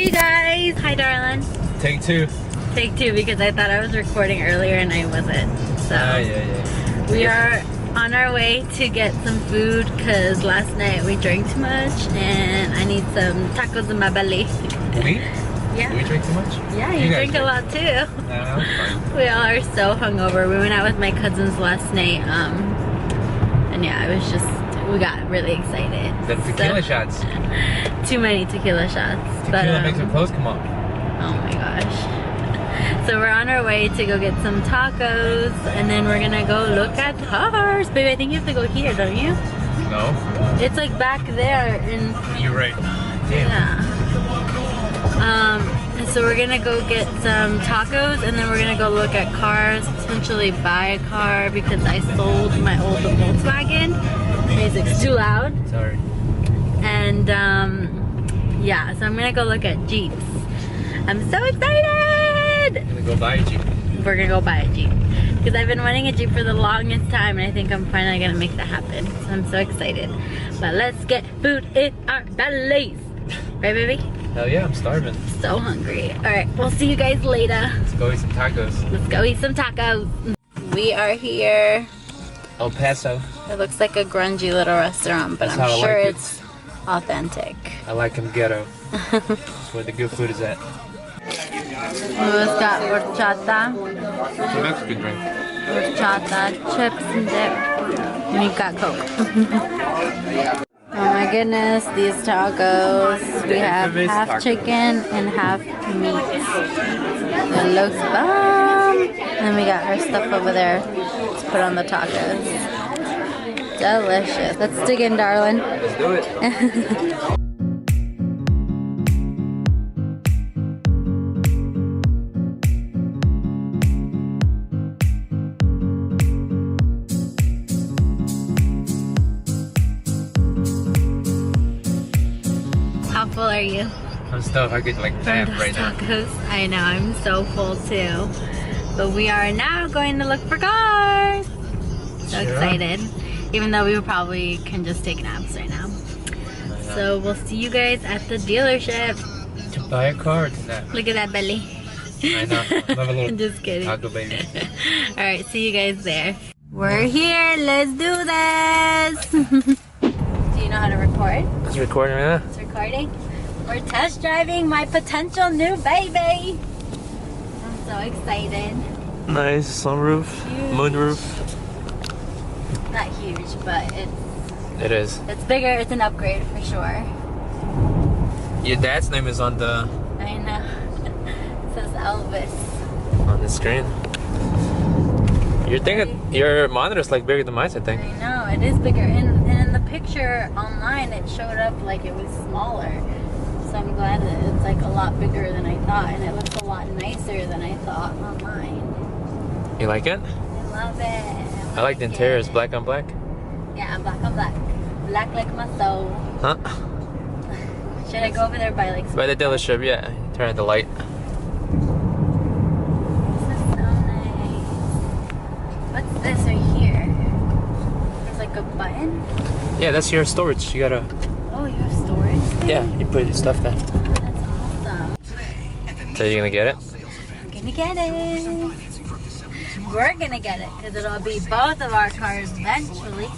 Hey guys! Hi darling. Take two. Take two because I thought I was recording earlier and I wasn't. So yeah. We are on our way to get some food because last night we drank too much and I need some tacos in my belly. We? Yeah. Do we drink too much? Yeah, you drink a lot too. No, fine. We all are so hungover. We went out with my cousins last night and yeah, it was just, we got really excited. The tequila shots. Too many tequila shots. Tequila makes your clothes come off. Oh my gosh. So we're on our way to go get some tacos and then we're gonna go look at cars. Baby, I think you have to go here, don't you? No. It's like back there in... You're right. Damn. Yeah. So we're gonna go get some tacos and then we're gonna go look at cars, potentially buy a car because I sold my old Volkswagen. Music's too loud. Sorry. And yeah, so I'm gonna go look at Jeeps. I'm so excited! I'm gonna go buy a Jeep. We're gonna go buy a Jeep. Because I've been wanting a Jeep for the longest time and I think I'm finally gonna make that happen. So I'm so excited. But let's get food in our bellies. Right, baby? Hell yeah, I'm starving. So hungry. Alright, we'll see you guys later. Let's go eat some tacos. Let's go eat some tacos. We are here. El Paso. It looks like a grungy little restaurant, but That's I'm how I sure like it's authentic. I like them ghetto. That's where the good food is at. Lou's got horchata. It's a Mexican drink. Horchata, chips and dip. And you've got Coke. Oh my goodness, these tacos. We have half chicken and half meat. It looks bomb. And we got our stuff over there to put on the tacos. Delicious. Let's dig in, darling. Let's do it. How full are you? I'm stuffed. I get like nap right now. Tacos. I know, I'm so full too. But we are now going to look for cars. So excited. Even though we probably can just take naps right now. So we'll see you guys at the dealership. To buy a car or to nap? Look at that belly. I know. Love a little I'm just kidding. taco baby. Alright, see you guys there. We're here. Let's do this. Do you know how to record? It's recording right now. It's recording. We're test driving my potential new baby. I'm so excited. Nice sunroof, Huge. moonroof. Not huge, but It is. it's bigger. It's an upgrade for sure. Your dad's name is on the I know. It says Elvis. on the screen. You're thinking your monitor's like bigger than mine, I think. I know, it is bigger. And in the picture online, it showed up like it was smaller. So I'm glad that it's like a lot bigger than I thought. And it looks a lot nicer than I thought online. You like it? I love it. I like the interior. It's black on black. Yeah, black on black. Black like my soul. Huh? Should I go over there by like... By the dealership, yeah. Turn on the light. This is so nice. What's this right here? There's like a button? Yeah, that's your storage. You gotta... Oh, you have storage there? Yeah, you put your stuff there. That's awesome. So you're gonna get it? I'm gonna get it. We're gonna get it because it'll be both of our cars eventually.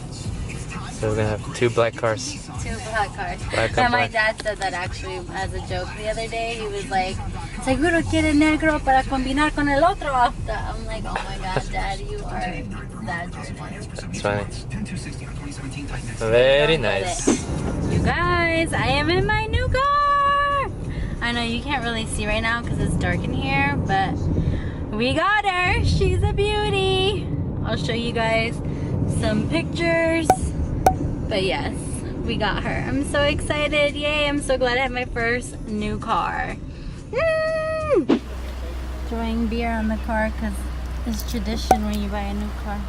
So we're gonna have two black cars. Two black cars. Black And on my black. dad said that actually as a joke the other day. He was like, seguro quiere negro para combinar con el otro auto. I'm like, oh my god, Dad, you are exaggerating. That's funny. Very nice. You guys, I am in my new car. I know you can't really see right now because it's dark in here, but we got her. She's a beauty. I'll show you guys some pictures. But yes, we got her. I'm so excited. Yay, I'm so glad I have my first new car. Woo! Throwing beer on the car because it's tradition when you buy a new car.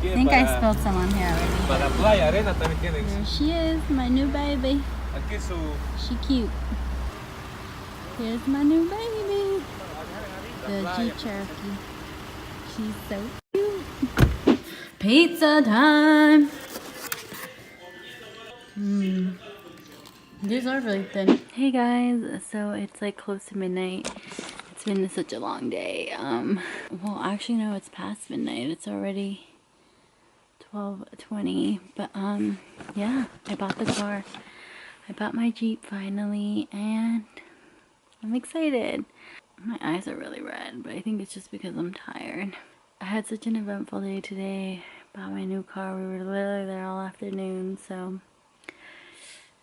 I think I spilled some on here already. Para playa, arena también tienes. There she is, my new baby. Aquí su... She cute. Here's my new baby. The Jeep Cherokee. She's so cute. Pizza time. These are really thin. Hey guys, so it's like close to midnight. It's been such a long day. Well, actually no, it's past midnight. It's already 12:20. But yeah, I bought the car. I bought my Jeep finally, and I'm excited. My eyes are really red, but I think it's just because I'm tired. I had such an eventful day today. Bought my new car. We were literally there all afternoon, so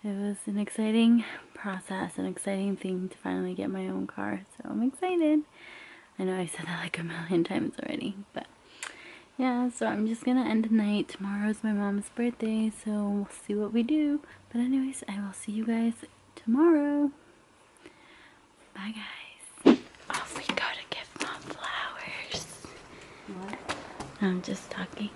it was an exciting process, an exciting thing to finally get my own car. So I'm excited. I know I said that like a million times already, but yeah, so I'm just gonna end the night. Tomorrow's my mom's birthday, so we'll see what we do. But anyways, I will see you guys tomorrow. Bye guys. Off we go to give Mom flowers. What? I'm just talking.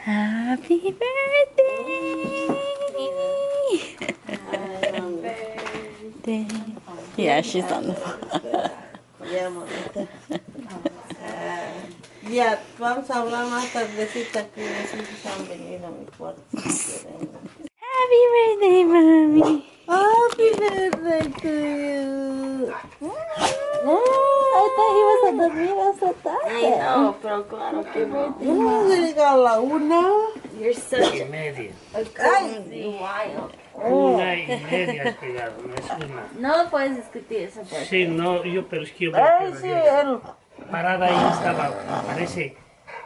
Happy birthday! Birthday. Yeah, she's on the phone. Ya, vamos a hablar más tardecita que necesitan venir a mi cuarto. Happy birthday, mommy! Happy birthday to you! I thought he was a dormir hasta tarde. Ay, no, pero claro que no. No, llega a la 1. You're such Y media. Ay, wild. 1:30 has llegado, no es una. No puedes discutir esa parte. Sí, no, yo, pero es que yo Ay, sí, él parada ahí estaba, parece.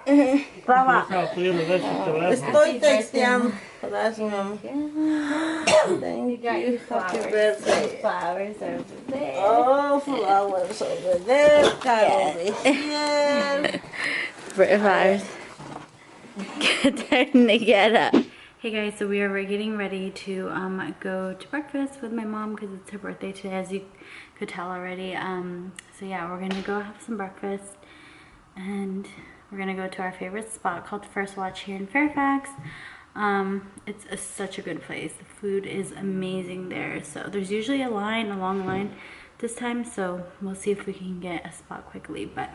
No estaba. estaba pudiendo ver su celular. Estoy texteando. Gracias, mamá. Thank you. Happy birthday. Flowers over there. Oh, flowers over there. Carol here. Flowers. Turn to get up. Hey guys, so we are getting ready to go to breakfast with my mom because it's her birthday today, as you could tell already. So yeah, we're gonna go have some breakfast, and we're gonna go to our favorite spot called First Watch here in Fairfax. It's such a good place. The food is amazing there. So there's usually a long line this time, so we'll see if we can get a spot quickly, but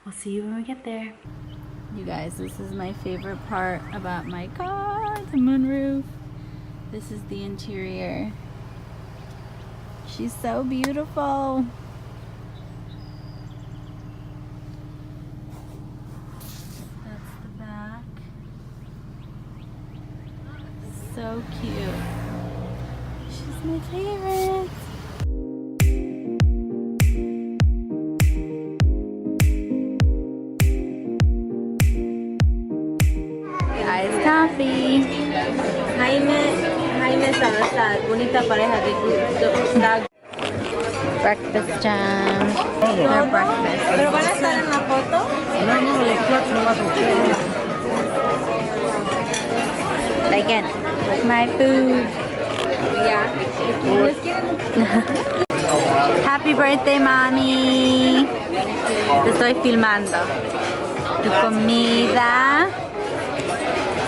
we'll see you when we get there. You guys, this is my favorite part about my car, the moonroof. This is the interior. She's so beautiful. That's the back. So cute. She's my favorite. Iced coffee. Jaime Salazar, bonita pareja de gusto. Breakfast jam. Their breakfast. ¿Pero van a estar en la foto? Again, my food. Ya. Happy birthday, mami. Te estoy filmando. Tu comida.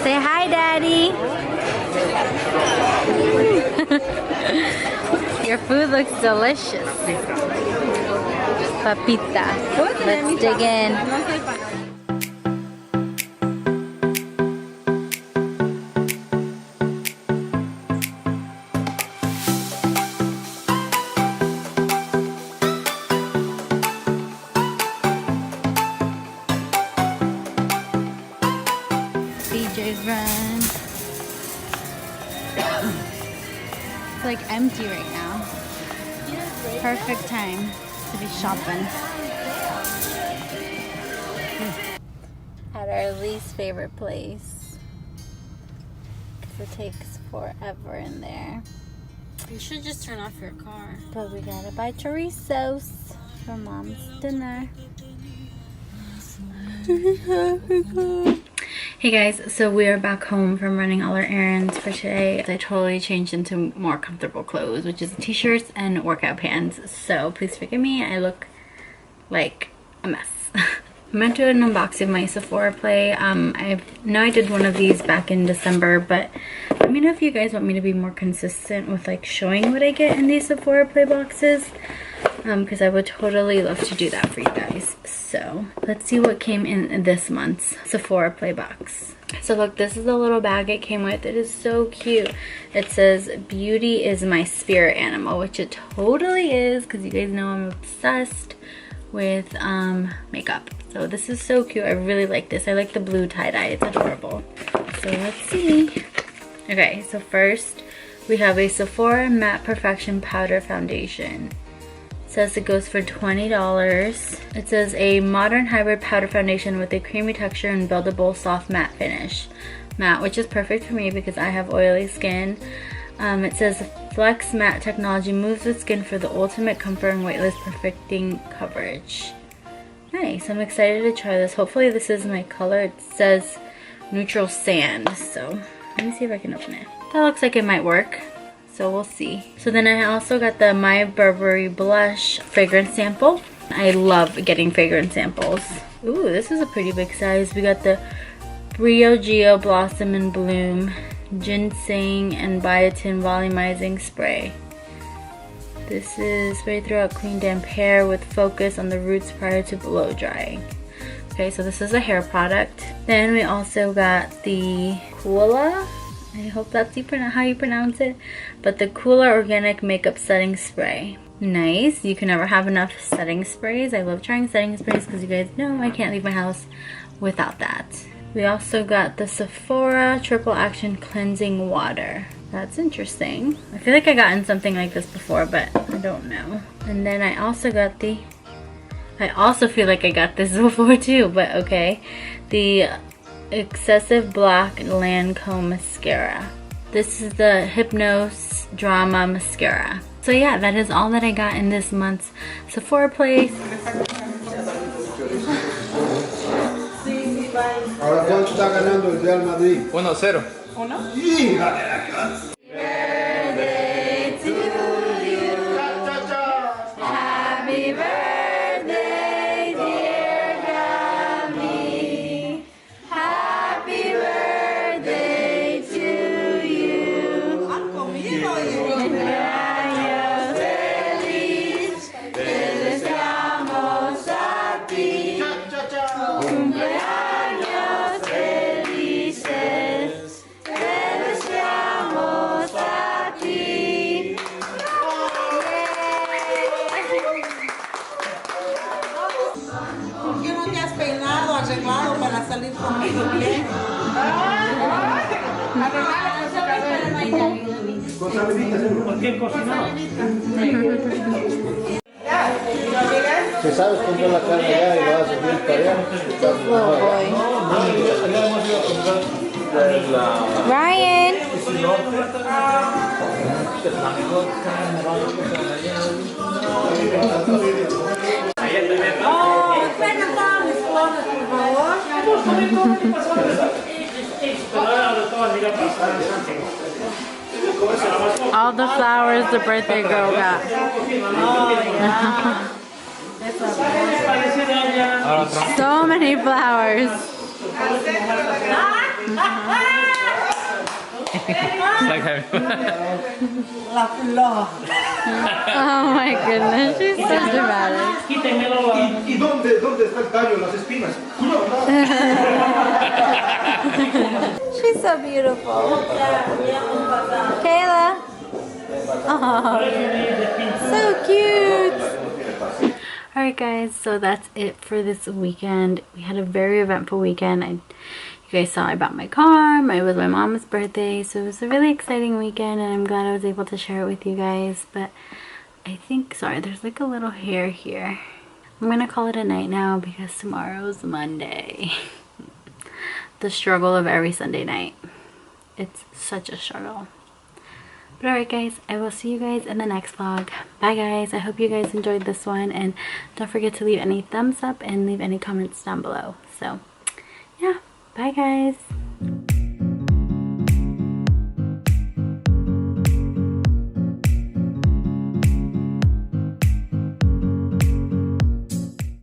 Say hi, daddy. Your food looks delicious. Papita. Let's dig in. BJ's run. It's like empty right now. Perfect time to be shopping. At our least favorite place. Because it takes forever in there. You should just turn off your car. But we gotta buy chorizos for Mom's dinner. Hey guys, so we are back home from running all our errands for today. I totally changed into more comfortable clothes, which is t-shirts and workout pants. So please forgive me, I look like a mess. I'm going to do an unboxing of my Sephora play. I know I did one of these back in December, but let me know if you guys want me to be more consistent with like showing what I get in these Sephora play boxes, because I would totally love to do that for you guys. So let's see what came in this month's Sephora play box. So look, this is the little bag it came with. It is so cute. It says beauty is my spirit animal, which it totally is, because you guys know I'm obsessed with makeup. So this is so cute. I really like this. I like the blue tie-dye. It's adorable. So let's see. Okay, so first we have a Sephora Matte Perfection Powder Foundation. It says it goes for $20. It says a modern hybrid powder foundation with a creamy texture and buildable soft matte finish. Matte, which is perfect for me because I have oily skin. It says Flex Matte technology moves the skin for the ultimate comfort and weightless perfecting coverage. Nice, I'm excited to try this. Hopefully this is my color. It says neutral sand, so let me see if I can open it. That looks like it might work, so we'll see. So then I also got the My Burberry blush fragrance sample. I love getting fragrance samples. Ooh, this is a pretty big size. We got the Brio Geo Blossom and Bloom Ginseng and Biotin Volumizing Spray. This is spray throughout clean damp hair with focus on the roots prior to blow drying. Okay, so this is a hair product. Then we also got the Kula, I hope that's how you pronounce it, but the Kula Organic Makeup Setting Spray. Nice, you can never have enough setting sprays. I love trying setting sprays because you guys know I can't leave my house without that. We also got the Sephora Triple Action Cleansing Water. That's interesting. I feel like I gotten something like this before, but I don't know. And then I also got the, I also feel like I got this before too, but okay. The Excessive Black Lancome Mascara. This is the Hypnose Drama Mascara. So yeah, that is all that I got in this month's Sephora place. Ahora, ¿cuánto está ganando el Real Madrid? 1-0. Happy birthday, dear Gabby. Happy birthday to you. Cumpleaños feliz, te deseamos a ti. Cumpleaños felices, te deseamos a ti. ¿Por qué no te has peinado, arreglado para salir conmigo? ¿Qué? ¿Por qué cocinado? Si sabes comprar la carne allá y vas a subir para allá. Ryan. All the flowers the birthday girl got. So many flowers. It's like having La flor. Oh my goodness, she's so dramatic. ¿Y dónde está el tallo, las espinas? She's so beautiful. Kayla. Oh, so cute. Alright guys, so that's it for this weekend. We had a very eventful weekend. You guys saw I bought my car. It was my mom's birthday, so it was a really exciting weekend, and I'm glad I was able to share it with you guys. But I think, sorry, there's like a little hair here. I'm gonna call it a night now because tomorrow's Monday. The struggle of every Sunday night. It's such a struggle. But alright guys, I will see you guys in the next vlog. Bye guys, I hope you guys enjoyed this one, and don't forget to leave any thumbs up and leave any comments down below. So yeah, bye guys.